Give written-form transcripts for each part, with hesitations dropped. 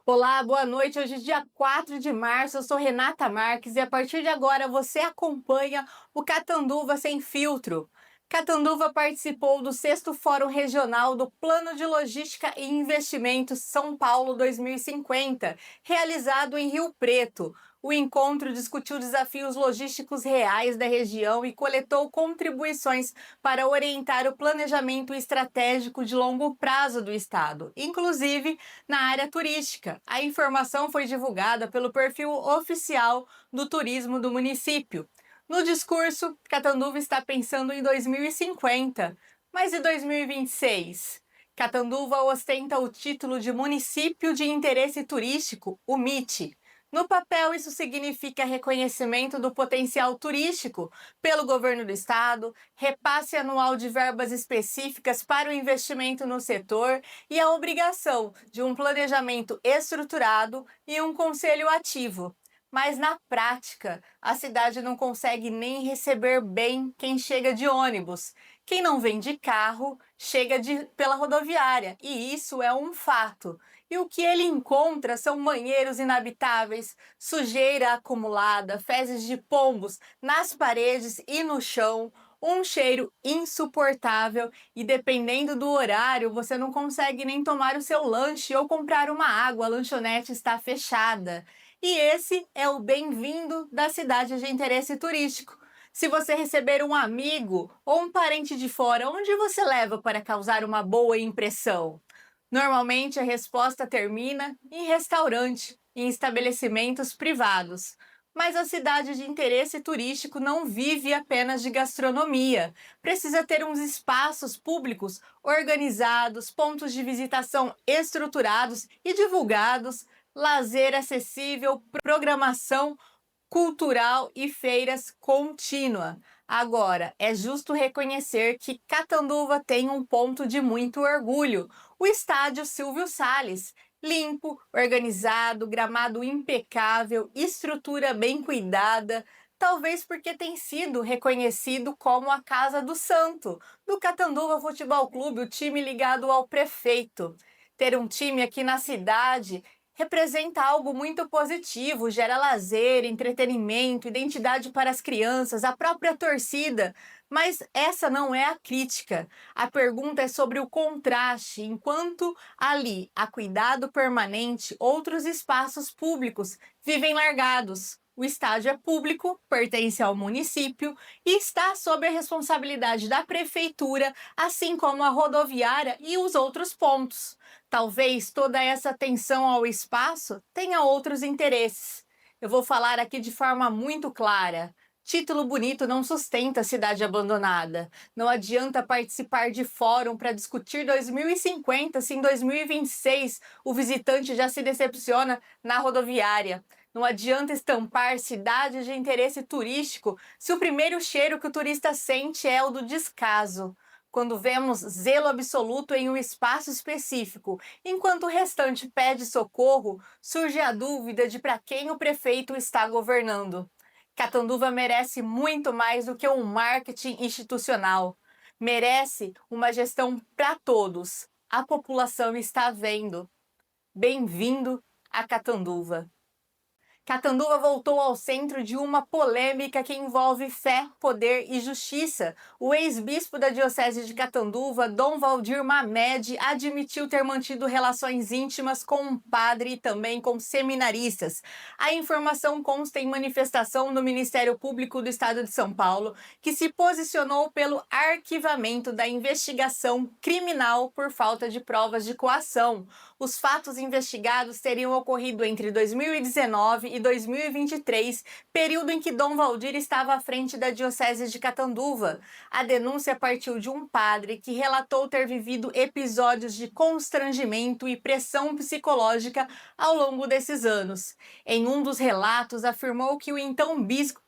Olá, boa noite. Hoje é dia 4 de março, eu sou Renata Marques e a partir de agora você acompanha o Catanduva Sem Filtro. Catanduva participou do 6º Fórum Regional do Plano de Logística e Investimentos São Paulo 2050, realizado em Rio Preto. O encontro discutiu desafios logísticos reais da região e coletou contribuições para orientar o planejamento estratégico de longo prazo do Estado, inclusive na área turística. A informação foi divulgada pelo perfil oficial do turismo do município. No discurso, Catanduva está pensando em 2050, mas e 2026? Catanduva ostenta o título de Município de Interesse Turístico, o MIT. No papel, isso significa reconhecimento do potencial turístico pelo governo do estado, repasse anual de verbas específicas para o investimento no setor e a obrigação de um planejamento estruturado e um conselho ativo. Mas na prática, a cidade não consegue nem receber bem quem chega de ônibus. Quem não vem de carro, chega pela rodoviária, e isso é um fato. E o que ele encontra são banheiros inabitáveis, sujeira acumulada, fezes de pombos nas paredes e no chão, um cheiro insuportável e dependendo do horário, você não consegue nem tomar o seu lanche ou comprar uma água, a lanchonete está fechada. E esse é o bem-vindo da cidade de interesse turístico. Se você receber um amigo ou um parente de fora, onde você leva para causar uma boa impressão? Normalmente a resposta termina em restaurante, em estabelecimentos privados. Mas a cidade de interesse turístico não vive apenas de gastronomia. Precisa ter uns espaços públicos organizados, pontos de visitação estruturados e divulgados, lazer acessível, programação cultural e feiras contínua. Agora, é justo reconhecer que Catanduva tem um ponto de muito orgulho: o estádio Silvio Salles. Limpo, organizado, gramado impecável, estrutura bem cuidada, talvez porque tem sido reconhecido como a Casa do Santo, do Catanduva Futebol Clube, o time ligado ao prefeito. Ter um time aqui na cidade representa algo muito positivo, gera lazer, entretenimento, identidade para as crianças, a própria torcida. Mas essa não é a crítica. A pergunta é sobre o contraste. Enquanto ali há cuidado permanente, outros espaços públicos vivem largados. O estádio é público, pertence ao município e está sob a responsabilidade da prefeitura, assim como a rodoviária e os outros pontos. Talvez toda essa atenção ao espaço tenha outros interesses. Eu vou falar aqui de forma muito clara. Título bonito não sustenta a cidade abandonada. Não adianta participar de fórum para discutir 2050 se em 2026 o visitante já se decepciona na rodoviária. Não adianta estampar cidades de interesse turístico se o primeiro cheiro que o turista sente é o do descaso. Quando vemos zelo absoluto em um espaço específico, enquanto o restante pede socorro, surge a dúvida de para quem o prefeito está governando. Catanduva merece muito mais do que um marketing institucional. Merece uma gestão para todos. A população está vendo. Bem-vindo a Catanduva. Catanduva voltou ao centro de uma polêmica que envolve fé, poder e justiça. O ex-bispo da Diocese de Catanduva, Dom Valdir Mamed, admitiu ter mantido relações íntimas com um padre e também com seminaristas. A informação consta em manifestação do Ministério Público do Estado de São Paulo, que se posicionou pelo arquivamento da investigação criminal por falta de provas de coação. Os fatos investigados teriam ocorrido entre 2019 e 2023, período em que Dom Valdir estava à frente da Diocese de Catanduva. A denúncia partiu de um padre que relatou ter vivido episódios de constrangimento e pressão psicológica ao longo desses anos. Em um dos relatos, afirmou que o então bispo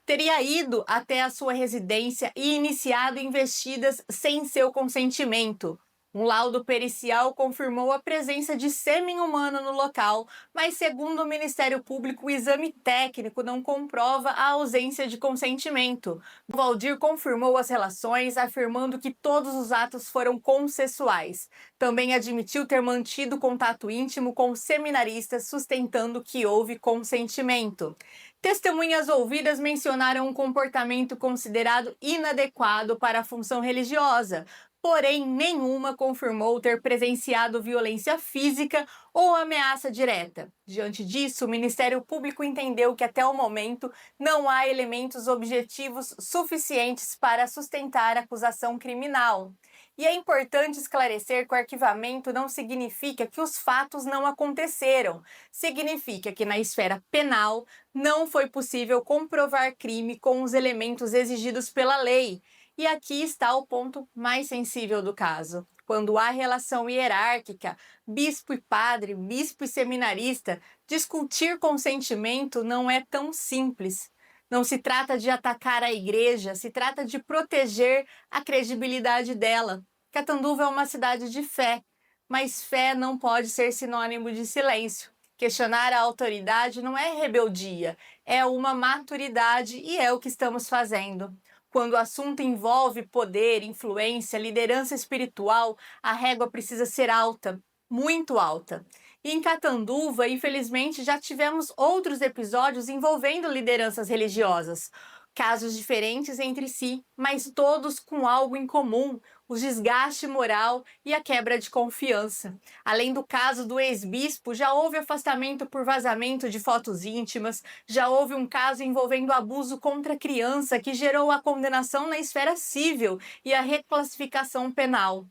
teria ido até a sua residência e iniciado investidas sem seu consentimento. Um laudo pericial confirmou a presença de sêmen humano no local, mas, segundo o Ministério Público, o exame técnico não comprova a ausência de consentimento. Valdir confirmou as relações, afirmando que todos os atos foram consensuais. Também admitiu ter mantido contato íntimo com seminaristas, sustentando que houve consentimento. Testemunhas ouvidas mencionaram um comportamento considerado inadequado para a função religiosa, porém nenhuma confirmou ter presenciado violência física ou ameaça direta. Diante disso, o Ministério Público entendeu que até o momento não há elementos objetivos suficientes para sustentar a acusação criminal. E é importante esclarecer que o arquivamento não significa que os fatos não aconteceram. Significa que na esfera penal não foi possível comprovar crime com os elementos exigidos pela lei. E aqui está o ponto mais sensível do caso. Quando há relação hierárquica, bispo e padre, bispo e seminarista, discutir consentimento não é tão simples. Não se trata de atacar a igreja, se trata de proteger a credibilidade dela. Catanduva é uma cidade de fé, mas fé não pode ser sinônimo de silêncio. Questionar a autoridade não é rebeldia, é uma maturidade e é o que estamos fazendo. Quando o assunto envolve poder, influência, liderança espiritual, a régua precisa ser alta, muito alta. E em Catanduva, infelizmente, já tivemos outros episódios envolvendo lideranças religiosas. Casos diferentes entre si, mas todos com algo em comum: o desgaste moral e a quebra de confiança. Além do caso do ex-bispo, já houve afastamento por vazamento de fotos íntimas, já houve um caso envolvendo abuso contra criança que gerou a condenação na esfera civil e a reclassificação penal.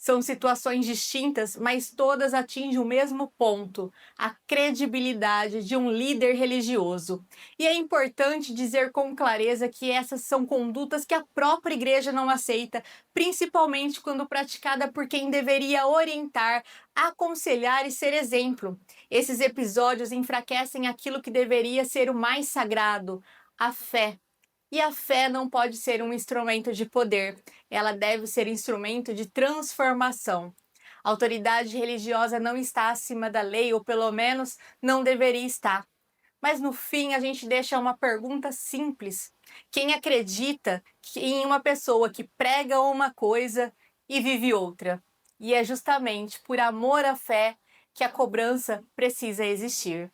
São situações distintas, mas todas atingem o mesmo ponto: a credibilidade de um líder religioso. E é importante dizer com clareza que essas são condutas que a própria igreja não aceita, principalmente quando praticada por quem deveria orientar, aconselhar e ser exemplo. Esses episódios enfraquecem aquilo que deveria ser o mais sagrado: a fé. E a fé não pode ser um instrumento de poder, ela deve ser instrumento de transformação. A autoridade religiosa não está acima da lei, ou pelo menos não deveria estar. Mas no fim a gente deixa uma pergunta simples: quem acredita em uma pessoa que prega uma coisa e vive outra? E é justamente por amor à fé que a cobrança precisa existir.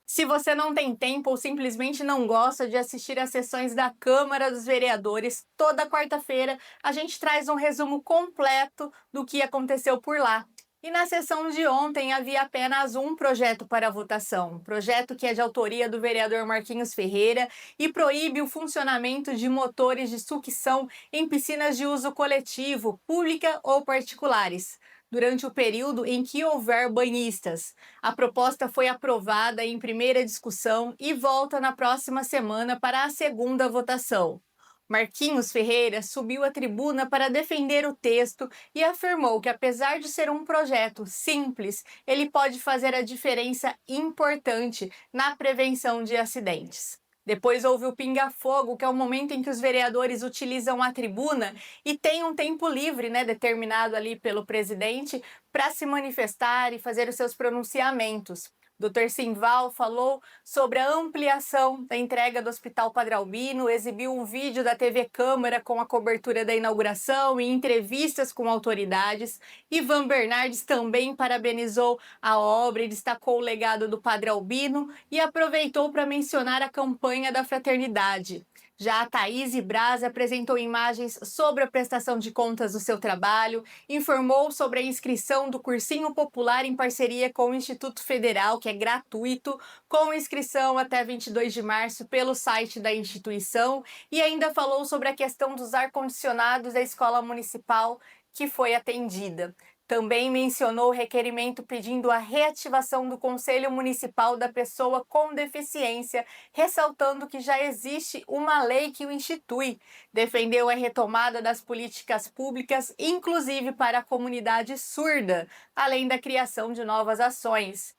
Se você não tem tempo ou simplesmente não gosta de assistir às sessões da Câmara dos Vereadores, toda quarta-feira a gente traz um resumo completo do que aconteceu por lá. E na sessão de ontem havia apenas um projeto para votação, projeto que é de autoria do vereador Marquinhos Ferreira e proíbe o funcionamento de motores de sucção em piscinas de uso coletivo, pública ou particulares, durante o período em que houver banhistas. A proposta foi aprovada em primeira discussão e volta na próxima semana para a segunda votação. Marquinhos Ferreira subiu à tribuna para defender o texto e afirmou que, apesar de ser um projeto simples, ele pode fazer a diferença importante na prevenção de acidentes. Depois houve o pinga-fogo, que é o momento em que os vereadores utilizam a tribuna e têm um tempo livre, determinado ali pelo presidente, para se manifestar e fazer os seus pronunciamentos. Dr. Simval falou sobre a ampliação da entrega do Hospital Padre Albino, exibiu um vídeo da TV Câmara com a cobertura da inauguração e entrevistas com autoridades. Ivan Bernardes também parabenizou a obra e destacou o legado do Padre Albino e aproveitou para mencionar a campanha da fraternidade. Já a Thaís Braz apresentou imagens sobre a prestação de contas do seu trabalho, informou sobre a inscrição do Cursinho Popular em parceria com o Instituto Federal, que é gratuito, com inscrição até 22 de março pelo site da instituição, e ainda falou sobre a questão dos ar-condicionados da escola municipal, que foi atendida. Também mencionou o requerimento pedindo a reativação do Conselho Municipal da Pessoa com Deficiência, ressaltando que já existe uma lei que o institui. Defendeu a retomada das políticas públicas, inclusive para a comunidade surda, além da criação de novas ações.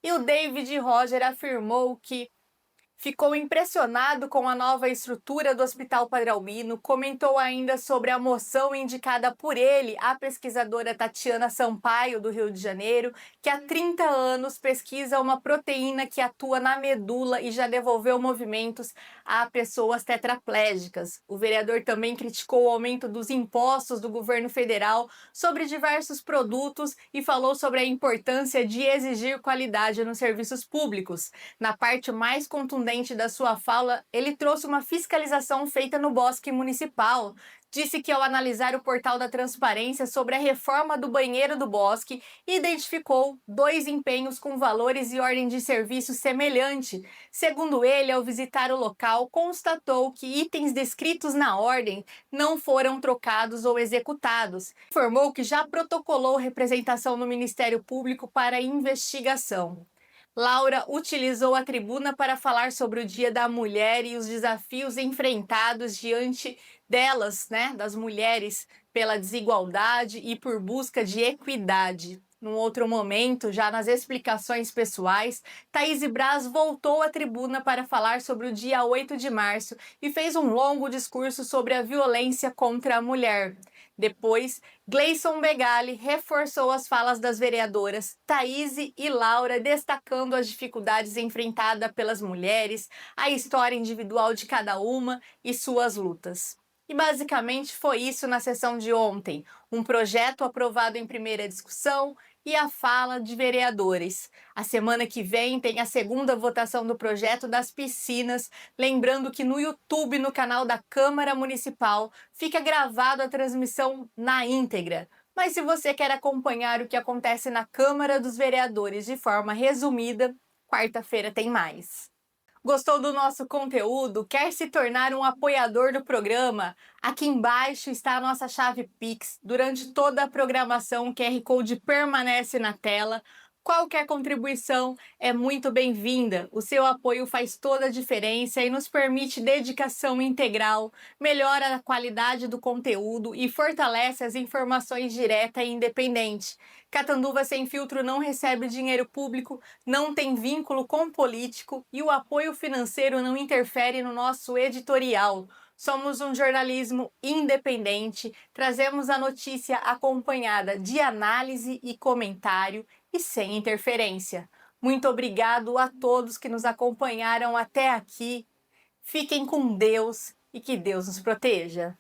E o David Roger afirmou que Ficou impressionado com a nova estrutura do Hospital Padre Albino, comentou ainda sobre a moção indicada por ele à pesquisadora Tatiana Sampaio, do Rio de Janeiro, que há 30 anos pesquisa uma proteína que atua na medula e já devolveu movimentos a pessoas tetraplégicas. O vereador também criticou o aumento dos impostos do governo federal sobre diversos produtos e falou sobre a importância de exigir qualidade nos serviços públicos. Na parte mais contundente da sua fala, ele trouxe uma fiscalização feita no Bosque Municipal. Disse que ao analisar o portal da transparência sobre a reforma do banheiro do Bosque, identificou 2 empenhos com valores e ordem de serviço semelhante. Segundo ele, ao visitar o local, constatou que itens descritos na ordem não foram trocados ou executados. Informou que já protocolou representação no Ministério Público para investigação. Laura utilizou a tribuna para falar sobre o Dia da Mulher e os desafios enfrentados diante delas, das mulheres, pela desigualdade e por busca de equidade. Num outro momento, já nas explicações pessoais, Thaís Braz voltou à tribuna para falar sobre o dia 8 de março e fez um longo discurso sobre a violência contra a mulher. Depois, Gleison Begali reforçou as falas das vereadoras Thaís e Laura, destacando as dificuldades enfrentadas pelas mulheres, a história individual de cada uma e suas lutas. E basicamente foi isso na sessão de ontem, um projeto aprovado em primeira discussão e a fala de vereadores. A semana que vem tem a segunda votação do projeto das piscinas, lembrando que no YouTube, no canal da Câmara Municipal, fica gravado a transmissão na íntegra. Mas se você quer acompanhar o que acontece na Câmara dos Vereadores de forma resumida, quarta-feira tem mais. Gostou do nosso conteúdo? Quer se tornar um apoiador do programa? Aqui embaixo está a nossa chave Pix. Durante toda a programação, o QR Code permanece na tela. Qualquer contribuição é muito bem-vinda. O seu apoio faz toda a diferença e nos permite dedicação integral, melhora a qualidade do conteúdo e fortalece as informações diretas e independentes. Catanduva Sem Filtro não recebe dinheiro público, não tem vínculo com político e o apoio financeiro não interfere no nosso editorial. Somos um jornalismo independente, trazemos a notícia acompanhada de análise e comentário e sem interferência. Muito obrigado a todos que nos acompanharam até aqui. Fiquem com Deus e que Deus nos proteja.